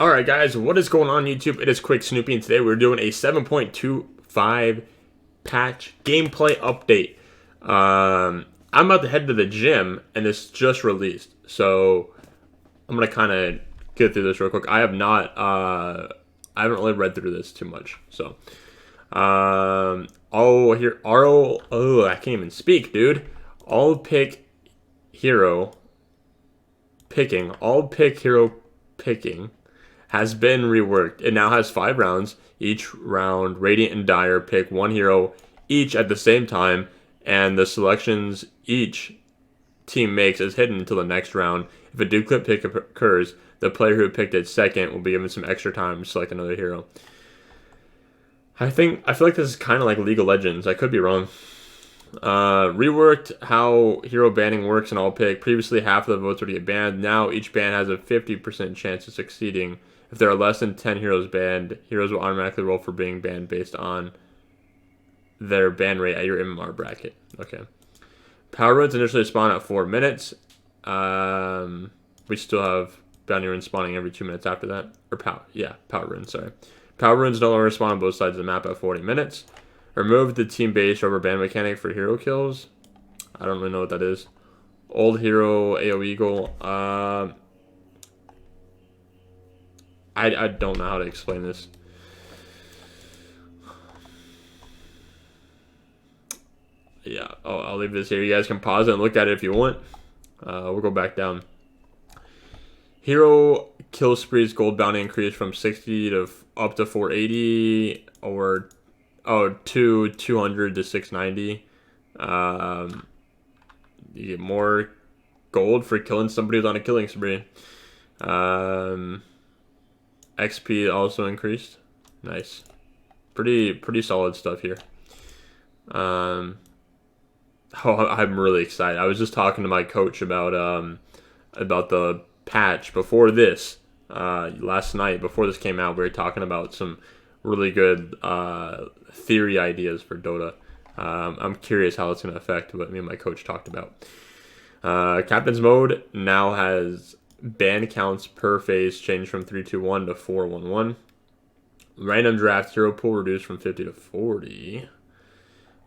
Alright guys, what is going on YouTube? It is Quick Snoopy, and today we're doing a 7.25 patch gameplay update. I'm about to head to the gym, and this just released, so I'm going to kind of get through this real quick. I haven't really read through this too much, so. I can't even speak, dude. All pick hero picking has been reworked. It now has 5 rounds. Each round, Radiant and Dire pick one hero each at the same time, and the selections each team makes is hidden until the next round. If a duplicate pick occurs, the player who picked it second will be given some extra time to select another hero. I feel like this is kind of like League of Legends. I could be wrong. Reworked how hero banning works in all pick. Previously, half of the votes would get banned. Now, each ban has a 50% chance of succeeding. If there are less than 10 heroes banned, heroes will automatically roll for being banned based on their ban rate at your MMR bracket. Okay. Power runes initially spawn at 4 minutes. We still have bounty runes spawning every 2 minutes after that. Or power runes, sorry. Power runes no longer spawn on both sides of the map at 40 minutes. Remove the team base rubber band mechanic for hero kills. I don't really know what that is. Old hero AoE goal. I don't know how to explain this. Yeah, I'll leave this here. You guys can pause it and look at it if you want. We'll go back down. Hero kill sprees gold bounty increased from 60 to up to 480 or 200 to 690. You get more gold for killing somebody who's on a killing spree. XP also increased. Nice. Pretty solid stuff here. I'm really excited. I was just talking to my coach about the patch before this. Last night, before this came out, we were talking about some really good theory ideas for Dota. I'm curious how it's going to affect what me and my coach talked about. Captain's mode now has ban counts per phase changed from 3-2-1 to 4-1-1. Random draft hero pool reduced from 50 to 40.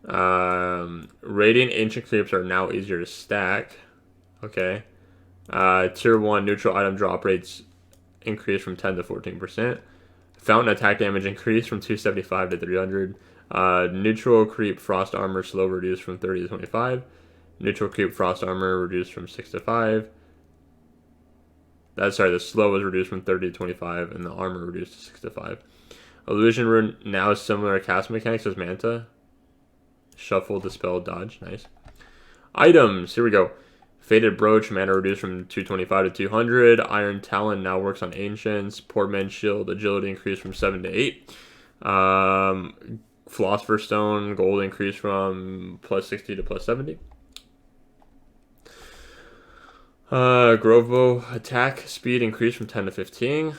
Radiant ancient creeps are now easier to stack. Okay. Tier 1 neutral item drop rates increased from 10 to 14%. Fountain attack damage increased from 275 to 300. Neutral creep frost armor slow reduced from 30 to 25. Neutral creep frost armor reduced from 6 to 5. The slow was reduced from 30 to 25, and the armor reduced to 6 to 5. Illusion rune now is similar to cast mechanics as Manta. Shuffle, dispel, dodge. Nice. Items. Here we go. Faded Brooch, mana reduced from 225 to 200. Iron Talon now works on Ancients. Portman Shield, agility increased from 7 to 8. Philosopher's Stone, gold increased from plus 60 to plus 70. Grovo attack speed increased from 10 to 15.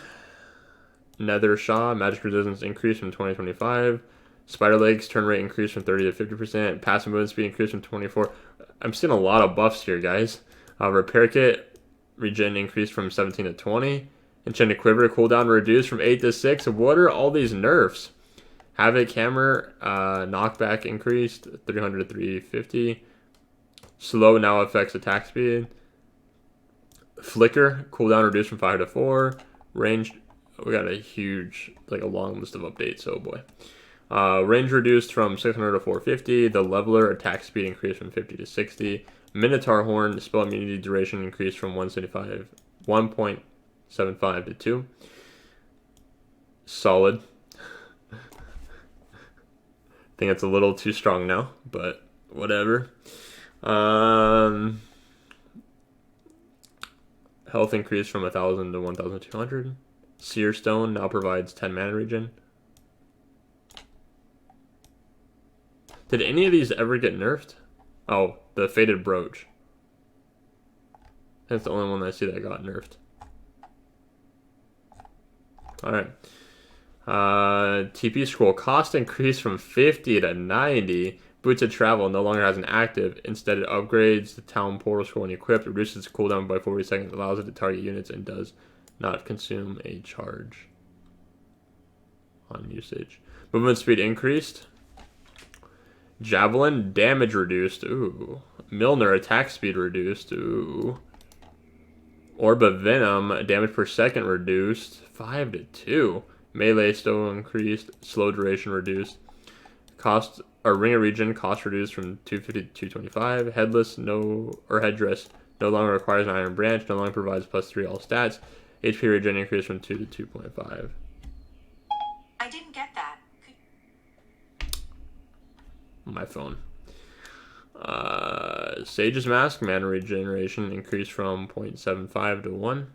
Nether Shaw, magic resistance increased from 20 to 25. Spider Legs turn rate increased from 30 to 50%. Passive movement speed increased from 24. I'm seeing a lot of buffs here, guys. Repair Kit regen increased from 17 to 20. Enchanted Quiver cooldown reduced from 8 to 6. What are all these nerfs? Havoc Hammer knockback increased 300 to 350. Slow now affects attack speed. Flicker cooldown reduced from 5 to 4. Range, we got a long list of updates. Oh boy. Range reduced from 600 to 450. The Leveler attack speed increased from 50 to 60. Minotaur Horn spell immunity duration increased from 1.75 to 2. Solid. I think it's a little too strong now, but whatever. Health increased from 1,000 to 1,200. Seer Stone now provides 10 mana regen. Did any of these ever get nerfed? Oh, the Faded Brooch. That's the only one I see that got nerfed. Alright. TP scroll cost increased from 50 to 90. Boots of Travel no longer has an active. Instead, it upgrades the Town Portal scroll when equipped, reduces its cooldown by 40 seconds, allows it to target units, and does not consume a charge on usage. Movement speed increased. Javelin, damage reduced. Ooh. Milner, attack speed reduced. Ooh. Orb of Venom, damage per second reduced. 5 to 2. Melee still increased. Slow duration reduced. Cost, or Ring of Regen, cost reduced from 250 to 225. Headless, headdress, no longer requires an Iron Branch. No longer provides +3 all stats. HP regen increased from 2 to 2.5. I didn't get that. My phone. Sage's Mask, mana regeneration increased from 0.75 to 1.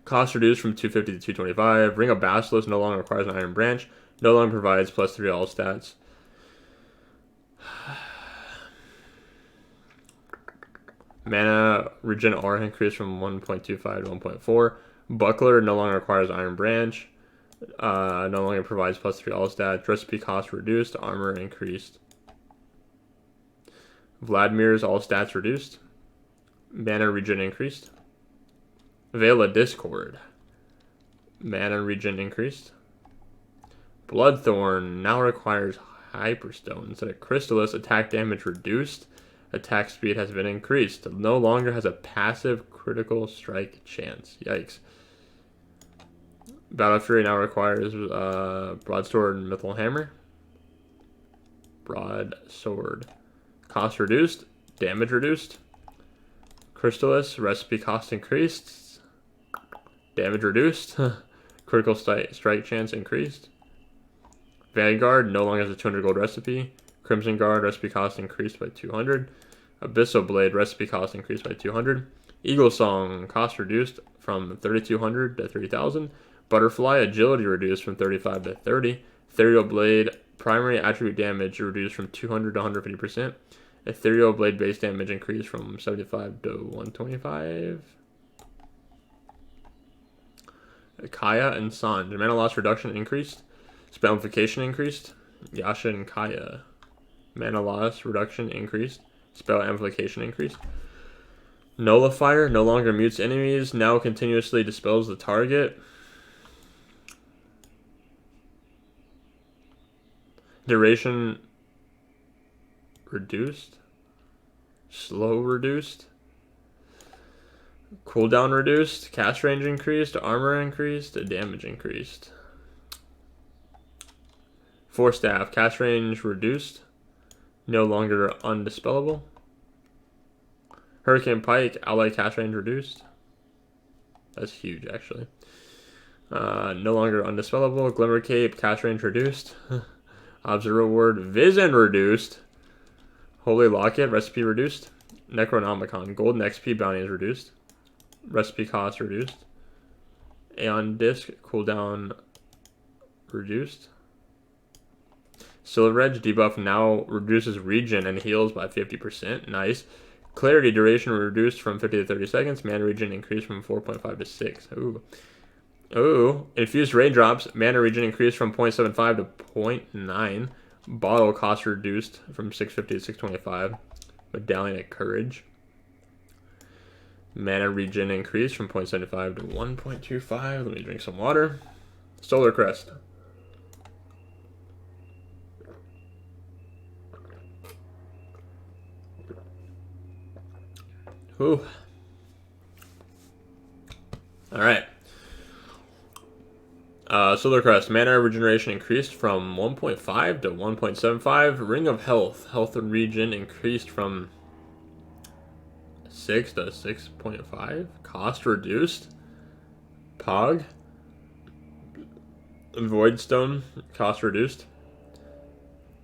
Cost reduced from 250 to 225. Ring of Basilisk no longer requires an Iron Branch. No longer provides +3 all stats. Mana regen aura increased from 1.25 to 1.4. Buckler no longer requires Iron Branch. No longer provides +3 all stats. Recipe cost reduced. Armor increased. Vladimir's all stats reduced. Mana regen increased. Veil of Discord. Mana regen increased. Bloodthorn now requires Hyperstone instead of Crystallis. Attack damage reduced. Attack speed has been increased. No longer has a passive critical strike chance. Yikes. Battle Fury now requires Broadsword and Mythal Hammer. Broadsword. Cost reduced. Damage reduced. Crystallis. Recipe cost increased. Damage reduced. Critical strike chance increased. Vanguard no longer has a 200 gold recipe. Crimson Guard recipe cost increased by 200. Abyssal Blade recipe cost increased by 200. Eagle Song cost reduced from 3,200 to 3,000. Butterfly agility reduced from 35 to 30. Ethereal Blade primary attribute damage reduced from 200 to 150%. Ethereal Blade base damage increased from 75 to 125. Kaya and Sanj. Mana loss reduction increased. Spell amplification increased. Yasha and Kaya. Mana loss reduction increased. Spell amplification increased. Nullifier no longer mutes enemies. Now continuously dispels the target. Duration reduced. Slow reduced. Cooldown reduced. Cast range increased. Armor increased. Damage increased. Force Staff. Cast range reduced. No longer undispellable. Hurricane Pike. Ally cast range reduced. That's huge, actually. No longer undispellable. Glimmer Cape. Cast range reduced. Observer Ward. Vision reduced. Holy Locket. Recipe reduced. Necronomicon. Golden XP bounty is reduced. Recipe cost reduced. Aeon Disc. Cooldown reduced. Silver Edge debuff now reduces regen and heals by 50%. Nice. Clarity duration reduced from 50 to 30 seconds. Mana regen increased from 4.5 to 6. Ooh. Ooh. Infused Raindrops. Mana regen increased from 0.75 to 0.9. Bottle cost reduced from 650 to 625. Medallion of Courage. Mana regen increased from 0.75 to 1.25. Let me drink some water. Solar Crest. Ooh. Alright. Solar Crest. Mana regeneration increased from 1.5 to 1.75. Ring of Health. Health and regen increased from 6 to 6.5. Cost reduced. Pog. Voidstone. Cost reduced.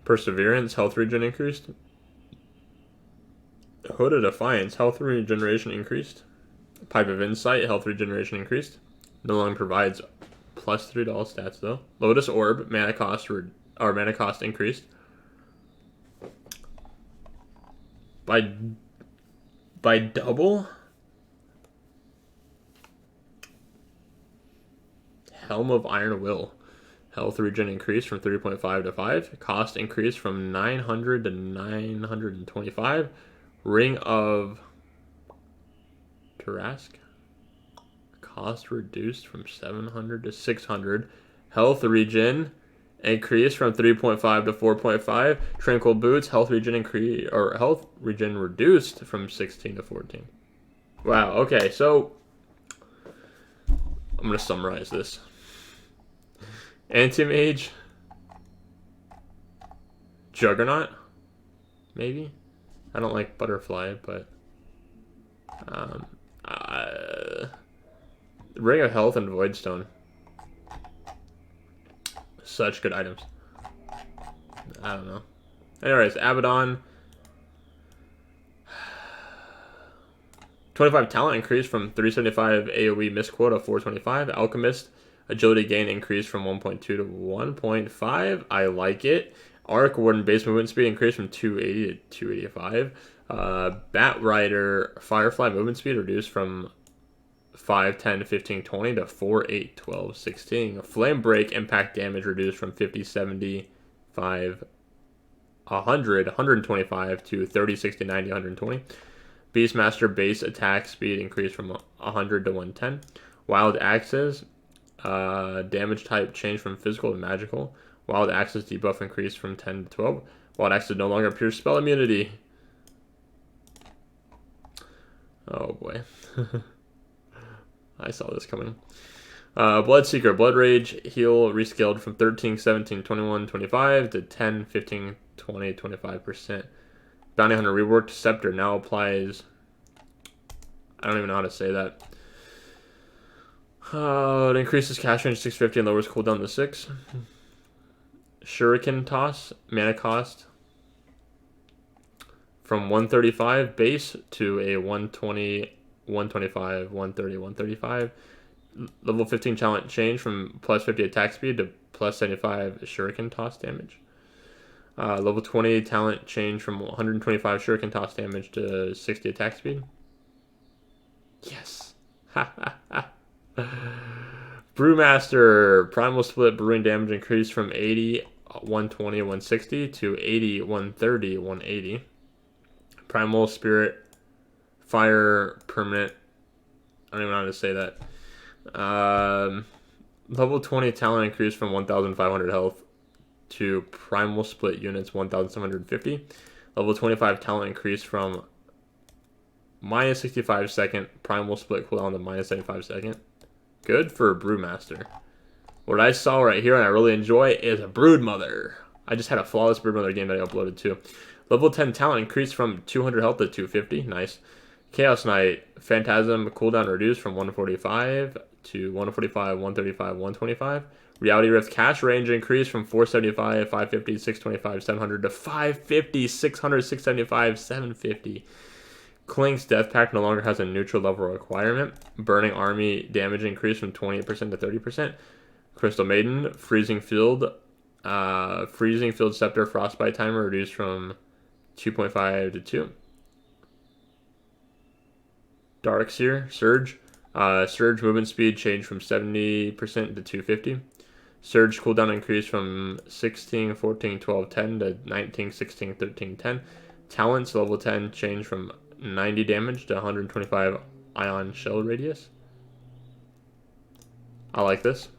Perseverance. Health regen increased. Hood of Defiance, health regeneration increased. Pipe of Insight, health regeneration increased. No longer provides +3 to all stats though. Lotus Orb, mana cost increased by double. Helm of Iron Will, health regen increased from 3.5 to 5. Cost increased from 900 to 925. Ring of Tarask. Cost reduced from 700 to 600. Health regen increased from 3.5 to 4.5. Tranquil Boots, health regen increase, or health regen reduced from 16 to 14. Wow, okay, so I'm gonna summarize this. Anti-Mage, Juggernaut, maybe? I don't like Butterfly, but Ring of Health and Voidstone. Such good items. I don't know. Anyways, Abaddon. 25 talent increase from 375 AoE miss quota to 425. Alchemist. Agility gain increased from 1.2 to 1.5. I like it. Arc Warden base movement speed increased from 280 to 285. Bat Rider Firefly movement speed reduced from 5, 10, 15, 20 to 4, 8, 12, 16. Flame Break impact damage reduced from 50, 75, 100, 125 to 30, 60, 90, 120. Beastmaster base attack speed increased from 100 to 110. Wild Axes damage type changed from physical to magical. Wild Axes debuff increased from 10 to 12. Wild Axes no longer pierce spell immunity. Oh boy. I saw this coming. Bloodseeker, Blood Rage, heal rescaled from 13, 17, 21, 25 to 10, 15, 20, 25%. Bounty Hunter reworked Scepter now applies. I don't even know how to say that. It increases cast range 650 and lowers cooldown to 6. Shuriken Toss, mana cost from 135 base to a 120, 125, 130, 135. Level 15 talent change from plus 50 attack speed to plus 75 Shuriken Toss damage. Level 20 talent change from 125 Shuriken Toss damage to 60 attack speed. Yes. Brewmaster Primal Split brewing damage increased from 80, 120, 160 to 80, 130, 180. Primal Spirit Fire permanent. I don't even know how to say that. Level 20 talent increased from 1,500 health to Primal Split units 1,750. Level 25 talent increased from minus 65 second Primal Split cooldown to minus 75 second. Good for Brewmaster. What I saw right here and I really enjoy is a Broodmother. I just had a flawless Broodmother game that I uploaded too. Level 10 talent increased from 200 health to 250. Nice. Chaos Knight, Phantasm cooldown reduced from 145 to 145, 135, 125. Reality Rift cash range increased from 475, 550, 625, 700 to 550, 600, 675, 750. Clink's Death Pact no longer has a neutral level requirement. Burning Army damage increased from 28% to 30%. Crystal Maiden, Freezing Field Scepter Frostbite timer reduced from 2.5 to 2. Darkseer, Surge. Surge movement speed changed from 70% to 250. Surge cooldown increased from 16, 14, 12, 10 to 19, 16, 13, 10. Talents level 10 changed from 90 damage to 125 ion shell radius. I like this.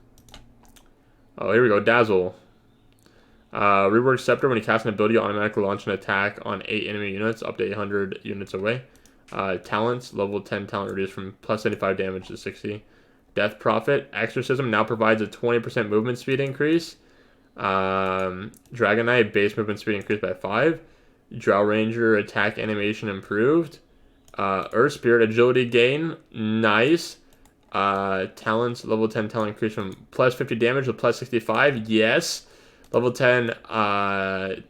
Oh, here we go. Dazzle. Rework Scepter. When you cast an ability, you automatically launch an attack on 8 enemy units up to 800 units away. Talents. Level 10 talent reduced from plus 75 damage to 60. Death Prophet. Exorcism now provides a 20% movement speed increase. Dragon Knight. Base movement speed increased by 5. Drow Ranger. Attack animation improved. Earth Spirit. Agility gain. Nice. Talents. Level 10 talent increase from plus 50 damage to plus 65. Yes. Level 10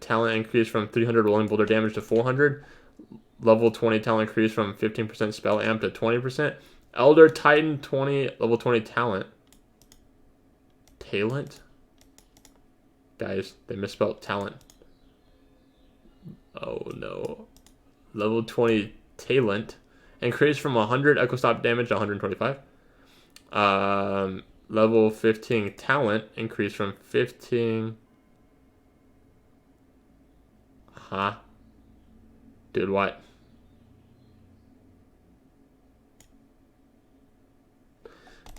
talent increase from 300 rolling boulder damage to 400. Level 20 talent increase from 15% spell amp to 20%. Elder Titan 20 level 20 talent. Talent? Guys, they misspelled talent. Oh no. Level 20 talent increased from 100 echo stop damage to 125. Level 15 talent increased from 15. Dude, what?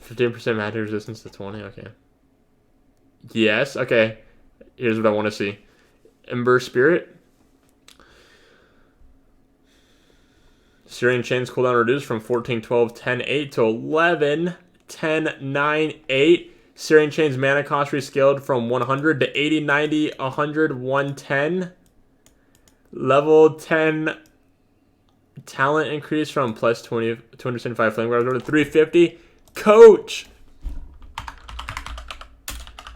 15% magic resistance to 20. Okay. Yes. Okay. Here's what I want to see. Ember Spirit. Searing Chains cooldown reduced from 14, 12, 10, 8 to 11, 10, 9, 8. Searing Chains mana cost rescaled from 100 to 80, 90, 100, 110. Level 10 talent increase from plus 20, 275 flame guard to 350. Coach!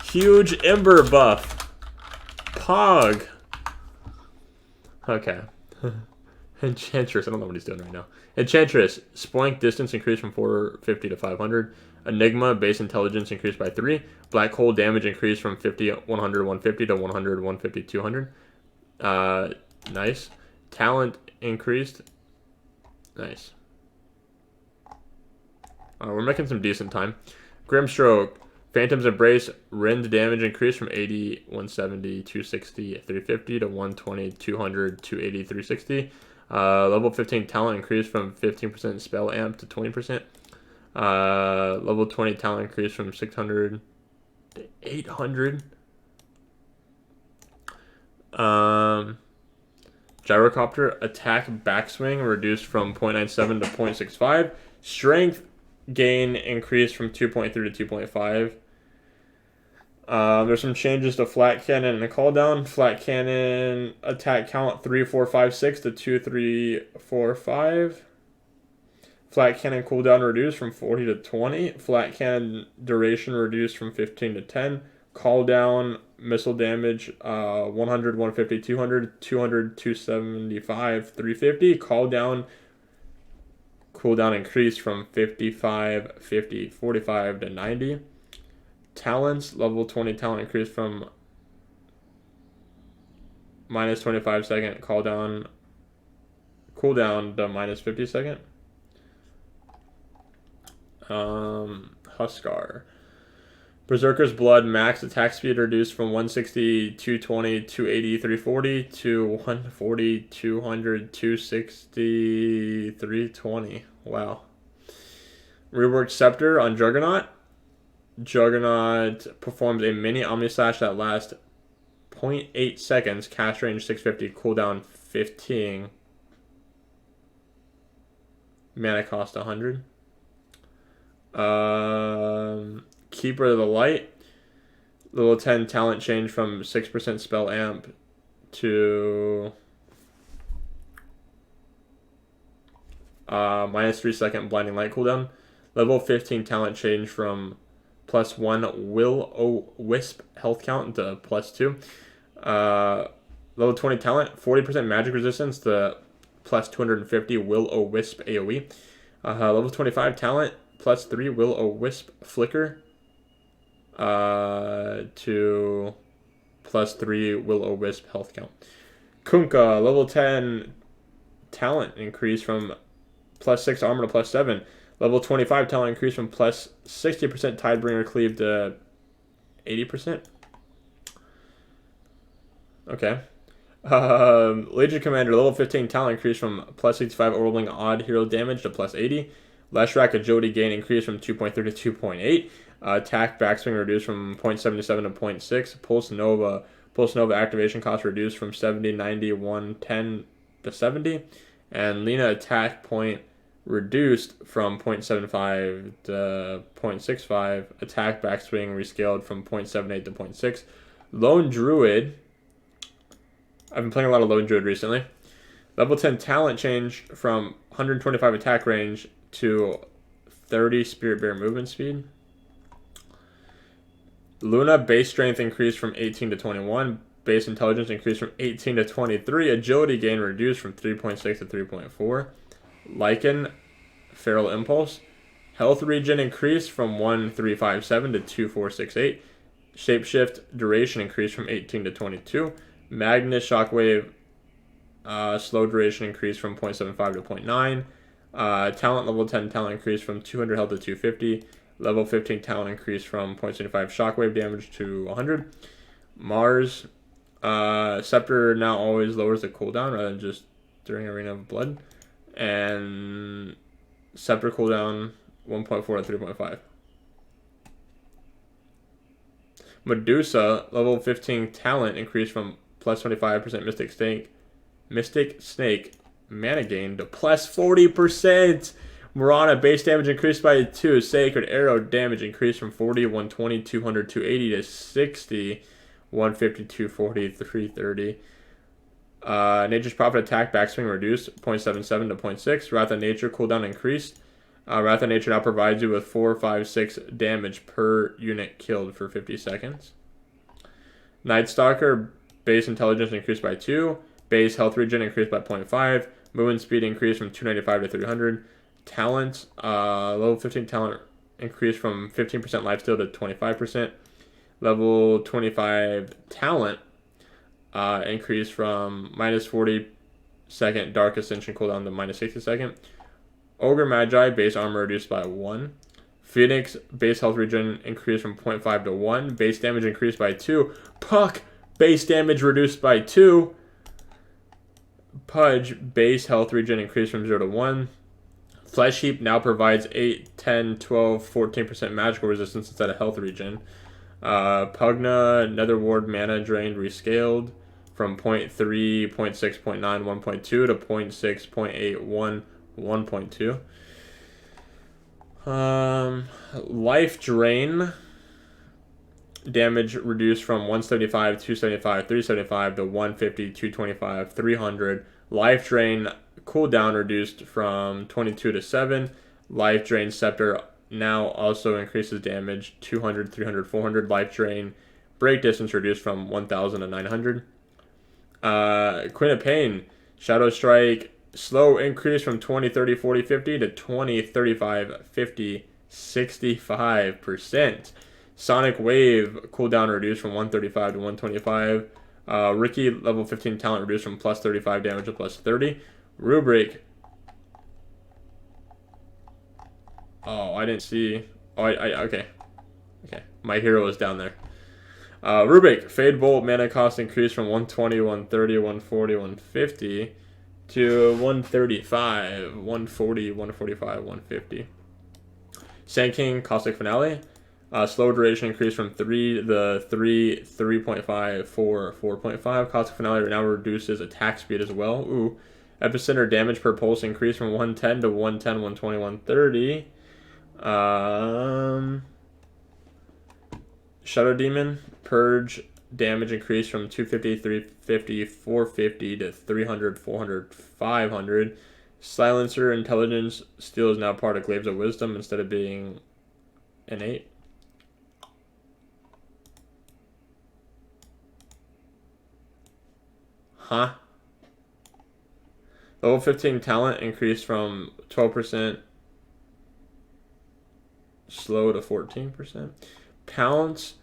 Huge Ember buff. Pog. Okay. Enchantress. I don't know what he's doing right now. Enchantress. Spoink distance increased from 450 to 500. Enigma. Base intelligence increased by 3. Black hole damage increased from 50, 100, 150 to 100, 150, 200. Nice. Talent increased. Nice. We're making some decent time. Grimstroke. Phantom's Embrace. Rend damage increased from 80, 170, 260, 350 to 120, 200, 280, 360. Level 15 talent increased from 15% spell amp to 20%. Level 20 talent increased from 600 to 800. Gyrocopter attack backswing reduced from 0.97 to 0.65. Strength gain increased from 2.3 to 2.5. There's some changes to flat cannon and call down. Flat cannon attack count 3, 4, 5, 6 to 2, 3, 4, 5. Flat cannon cooldown reduced from 40 to 20. Flat cannon duration reduced from 15 to 10. Call down missile damage 100, 150, 200, 200, 275, 350. Call down cooldown increased from 55, 50, 45 to 90. Talents, level 20 talent increased from minus 25 second cooldown to minus 50 second. Huskar. Berserker's Blood max attack speed reduced from 160, 220, 280, 340 to 140, 200, 260, 320. Wow. Reworked Scepter on Juggernaut. Juggernaut performs a mini Omnislash that lasts 0.8 seconds, cast range 650, cooldown 15, mana cost 100. Keeper of the Light, level 10 talent change from 6% spell amp to minus 3 second blinding light cooldown. Level 15 talent change from plus 1 Will-O-Wisp health count to plus 2. Level 20 talent, 40% magic resistance to plus 250 Will-O-Wisp AoE. Level 25 talent, plus 3 Will-O-Wisp flicker to plus 3 Will-O-Wisp health count. Kunkka, level 10 talent increase from plus 6 armor to plus 7. Level 25 talent increase from plus 60% Tidebringer cleave to 80%. Okay. Legion Commander, level 15 talent increase from plus 65 overwhelming odd hero damage to plus 80. Leshrac agility gain increased from 2.3 to 2.8. Attack backswing reduced from 0.77 to 0.6. Pulse Nova activation cost reduced from 70, 90, 110 to 70. And Lena attack point reduced from 0.75 to 0.65. Attack backswing rescaled from 0.78 to 0.6. Lone Druid. I've been playing a lot of Lone Druid recently. Level 10 talent change from 125 attack range to 30 Spirit Bear movement speed. Luna base strength increased from 18 to 21. Base intelligence increased from 18 to 23. Agility gain reduced from 3.6 to 3.4. Lycan, Feral Impulse. Health regen increased from 1357 to 2468. Shapeshift duration increased from 18 to 22. Magnus Shockwave slow duration increased from 0.75 to 0.9. Talent level 10 talent increased from 200 health to 250. Level 15 talent increased from 0.75 shockwave damage to 100. Mars Scepter now always lowers the cooldown rather than just during Arena of Blood. And Scepter cooldown 1.4 to 3.5. Medusa, level 15 talent increased from plus 25% Mystic Snake mana gain to plus 40%. Murana, base damage increased by 2. Sacred Arrow damage increased from 40, 120, 200, 280 to 60, 150, 240, 330. Nature's Prophet attack backswing reduced 0.77 to 0.6. Wrath of Nature cooldown increased. Wrath of Nature now provides you with 4, 5, 6 damage per unit killed for 50 seconds. Night Stalker, base intelligence increased by 2. Base health regen increased by 0.5. Movement speed increased from 295 to 300. Talent, level 15 talent increased from 15% lifesteal to 25%. Level 25 talent increased from minus 40 second Dark Ascension cooldown to minus 60 second. Ogre Magi, base armor reduced by 1. Phoenix, base health regen increased from 0.5 to 1. Base damage increased by 2. Puck, base damage reduced by 2. Pudge, base health regen increased from 0 to 1. Flesh Heap now provides 8, 10, 12, 14% magical resistance instead of health regen. Pugna, Nether Ward mana drained rescaled from 0.3, 0.6, 0.9, 1.2 to 0.6, 0.8, 1.2. Life Drain damage reduced from 175, 275, 375 to 150, 225, 300. Life Drain cooldown reduced from 22 to 7. Life Drain Scepter now also increases damage 200, 300, 400. Life Drain break distance reduced from 1000 to 900. Queen of Pain, Shadow Strike slow increase from 20, 30, 40, 50 to 20, 35, 50, 65%. Sonic Wave cooldown reduced from 135 to 125. Ricky level 15 talent reduced from plus 35 damage to plus 30. Rubric. Oh, I didn't see. Oh, okay. Okay, my hero is down there. Rubric, Fade Bolt mana cost increased from 120, 130, 140, 150 to 135, 140, 145, 150. Sand King, Caustic Finale. Slow duration increased from 3 to 3, 3.5, 4, 4.5. Caustic Finale now reduces attack speed as well. Ooh. Epicenter damage per pulse increased from 110 to 110, 120, 130. Shadow Demon, Purge damage increased from 250, 350, 450 to 300, 400, 500. Silencer Intelligence Steel is now part of Glaives of Wisdom instead of being innate. Huh? Level 15 talent increased from 12% slow to 14%. Pounce,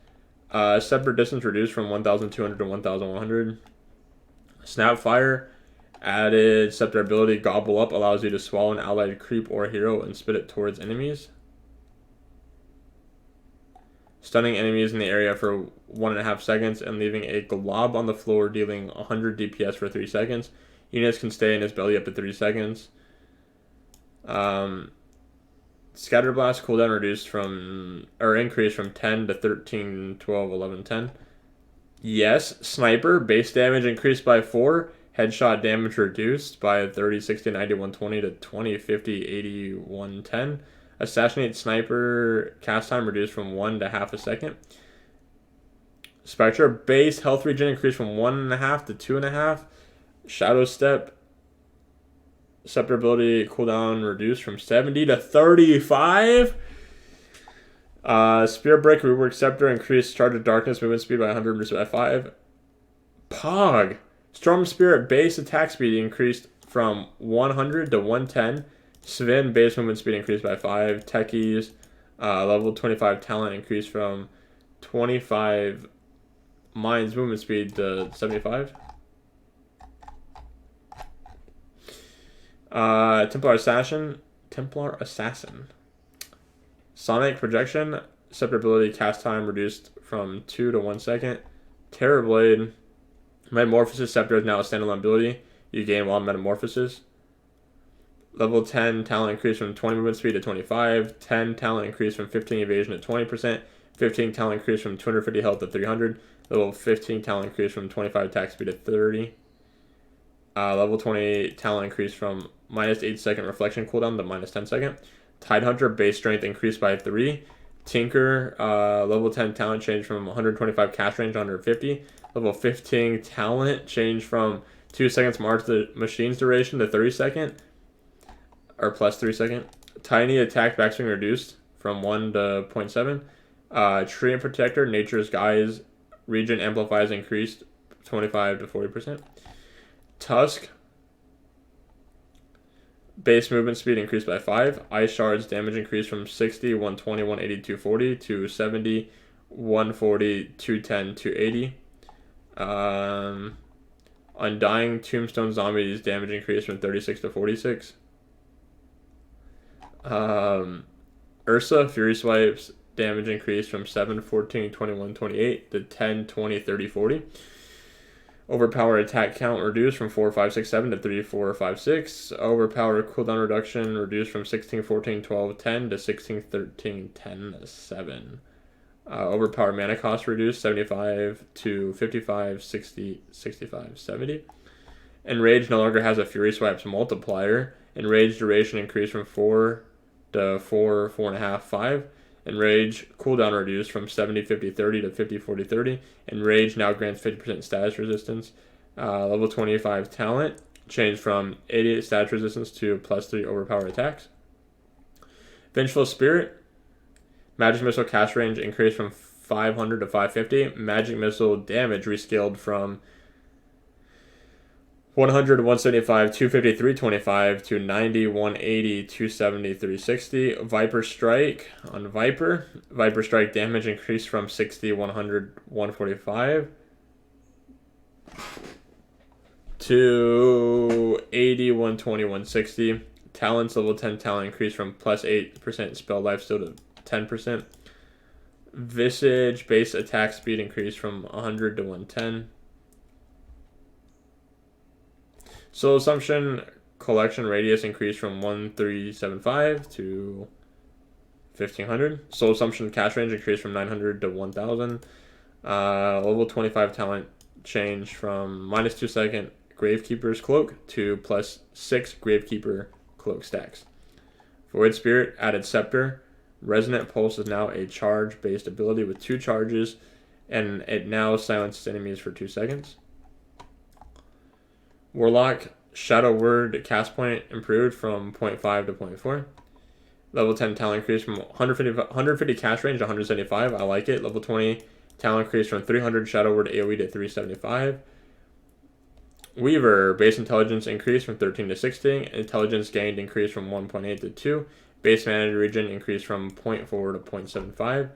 separate distance reduced from 1,200 to 1,100. Snapfire added scepter ability. Gobble Up allows you to swallow an allied creep or hero and spit it towards enemies. Stunning enemies in the area for 1.5 seconds and leaving a glob on the floor, dealing 100 DPS for 3 seconds. Units can stay in his belly up to 3 seconds. Scatter Blast cooldown reduced from, or increased from 10 to 13, 12, 11, 10. Yes. Sniper, base damage increased by 4. Headshot damage reduced by 30, 60, 90, 120 to 20, 50, 80, 110. Assassinate Sniper cast time reduced from 1 to half a second. Spectre, base health regen increased from 1.5 to 2.5. Shadow Step, Scepter ability cooldown reduced from 70 to 35. Spirit Break, Rework Scepter, increased Charge of Darkness movement speed by 100, reduced by 5. Pog, Storm Spirit base attack speed increased from 100 to 110. Sven base movement speed increased by 5. Techies, level 25 talent increased from 25 Mind's movement speed to 75. Templar Assassin. Sonic Projection, Scepter ability cast time reduced from 2 to 1 second. Terrorblade, Metamorphosis Scepter is now a standalone ability you gain while Metamorphosis. Level 10 talent increase from 20 movement speed to 25. 10 talent increase from 15 evasion to 20%. 15 talent increase from 250 health to 300. Level 15 talent increase from 25 attack speed to 30. Level 20 talent increase from minus 8 second reflection cooldown to minus 10 second. Tidehunter base strength increased by 3. Tinker level 10 talent change from 125 cast range to 150. Level 15 talent change from 2 seconds march the machine's duration to 30 second. Or plus 3 second. Tiny attack backswing reduced from 1 to 0.7. Tree and Protector, Nature's Guise, region amplifies increased 25 to 40%. Tusk, base movement speed increased by 5. Ice Shards damage increased from 60, 120, 180, 240 to 70, 140, 210, 280. Undying Tombstone Zombies damage increased from 36 to 46. Ursa, Fury Swipes damage increased from 7, 14, 21, 28 to 10, 20, 30, 40. Overpower attack count reduced from 4, 5, 6, 7 to 3, 4, 5, 6. Overpower cooldown reduction reduced from 16, 14, 12, 10 to 16, 13, 10, 7. Overpower mana cost reduced 75 to 55, 60, 65, 70. Enrage no longer has a Fury Swipes multiplier. Enrage duration increased from 4 to 4, 4.5, 5. Enrage cooldown reduced from 70, 50, 30 to 50, 40, 30. Enrage now grants 50% status resistance. Level 25 talent changed from 88 status resistance to plus 3 overpower attacks. Vengeful Spirit. Magic Missile cast range increased from 500 to 550. Magic Missile damage rescaled from 100 to 175, 250, 325 to 90, 180, 270, 360. Viper Strike on Viper. Viper Strike damage increased from 60, 100, 145 to 80, 120, 160. Talents level 10 talent increased from plus 8% spell life still to 10%. Visage base attack speed increased from 100 to 110. Soul Assumption collection radius increased from 1375 to 1500. Soul Assumption cast range increased from 900 to 1000. Level 25 talent change from minus 2 second Gravekeeper's Cloak to plus 6 Gravekeeper Cloak stacks. Void Spirit added Scepter. Resonant Pulse is now a charge-based ability with 2 charges, and it now silences enemies for 2 seconds. Warlock Shadow Word cast point improved from 0.5 to 0.4. Level 10 talent increase from 150 cast range to 175. I like it. Level 20 talent increase from 300 Shadow Word AoE to 375. Weaver base intelligence increased from 13 to 16. Intelligence gained increased from 1.8 to 2. Base managed region increased from 0.4 to 0.75.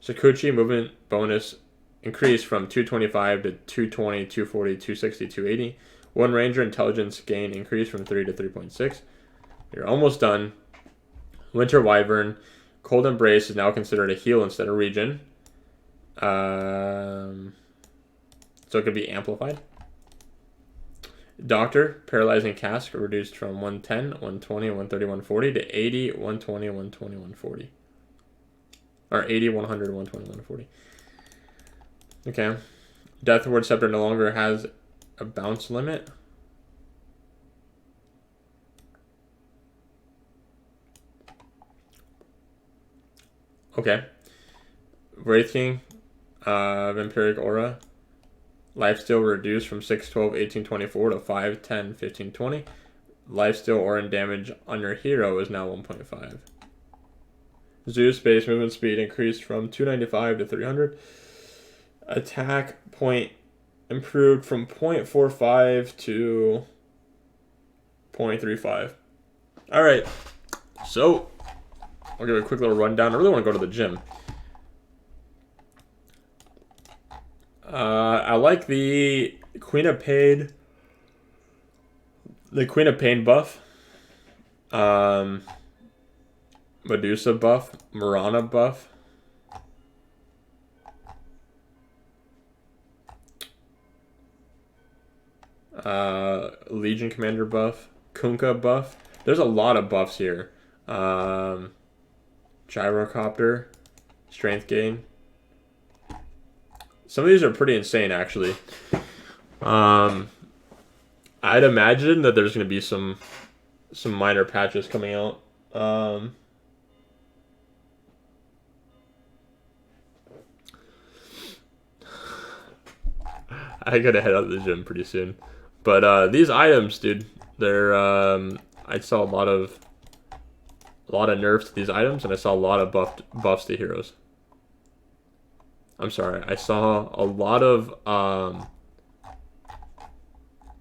Sakuchi movement bonus increased from 225 to 220, 240, 260, 280. One Ranger intelligence gain increased from 3 to 3.6. You're almost done. Winter Wyvern. Cold Embrace is now considered a heal instead of regen. So it could be amplified. Doctor. Paralyzing Cask reduced from 110, 120, 130, 140 to 80, 120, 120, 140. Or 80, 100, 120, 140. Okay. Death Ward Scepter no longer has a bounce limit. Okay. Wraith King, Vampiric Aura. Lifesteal reduced from 6, 12, 18, 24 to 5, 10, 15, 20. Lifesteal aura and damage on your hero is now 1.5. Zeus base movement speed increased from 295 to 300. Attack point improved from 0.45 to 0.35. Alright, so I'll give a quick little rundown. I really want to go to the gym. I like the Queen of Pain buff. Medusa buff. Marana buff. Legion Commander buff. Kunkka buff. There's a lot of buffs here. Gyrocopter. Strength gain. Some of these are pretty insane, actually. I'd imagine that there's going to be some minor patches coming out. I gotta head out to the gym pretty soon. But these items, dude, they're I saw a lot of nerfs to these items, and I saw a lot of buffs to heroes. I'm sorry, I saw a lot of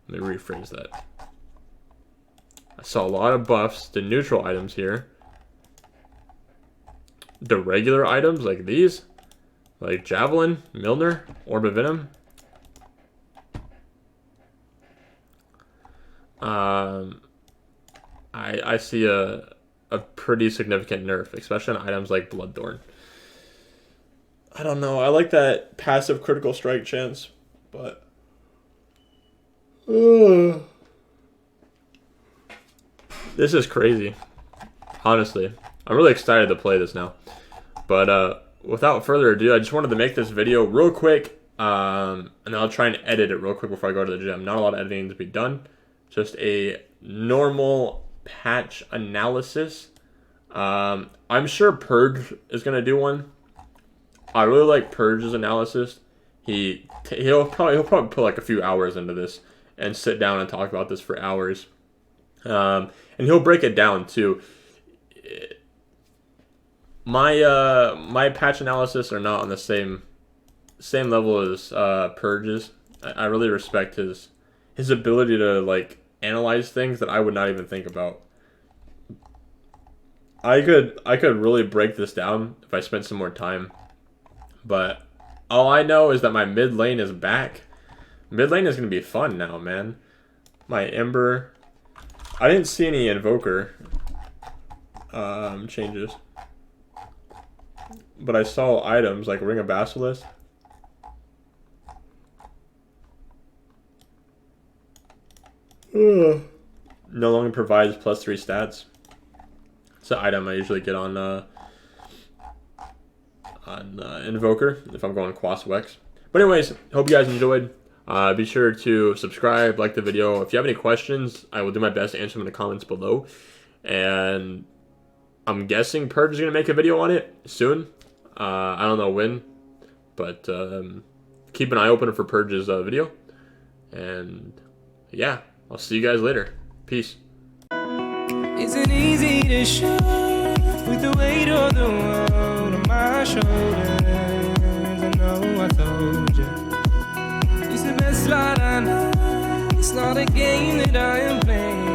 let me rephrase that. I saw a lot of buffs to neutral items here. The regular items like these, like Javelin, Milner, Orb of Venom. I see a pretty significant nerf, especially on items like Bloodthorn. I don't know. I like that passive critical strike chance, but this is crazy. Honestly, I'm really excited to play this now. But without further ado, I just wanted to make this video real quick, and I'll try and edit it real quick before I go to the gym. Not a lot of editing to be done. Just a normal patch analysis. I'm sure Purge is gonna do one. I really like Purge's analysis. He'll probably put like a few hours into this and sit down and talk about this for hours. And he'll break it down too. My patch analysis are not on the same level as Purge's. I really respect his ability to like analyze things that I would not even think about. I could really break this down if I spent some more time. But all I know is that my mid lane is back. Mid lane is going to be fun now, man. My Ember. I didn't see any Invoker changes. But I saw items like Ring of Basilisk. No longer provides +3 stats. It's an item I usually get on Invoker if I'm going Quas Wex. But anyways, hope you guys enjoyed. Be sure to subscribe, like the video. If you have any questions, I will do my best to answer them in the comments below. And I'm guessing Purge is going to make a video on it soon. I don't know when, but keep an eye open for Purge's video. And yeah, I'll see you guys later. Peace. Isn't easy to show with the weight of the world on my shoulders. I know I told you it's the best slide I know. It's not a game that I am playing.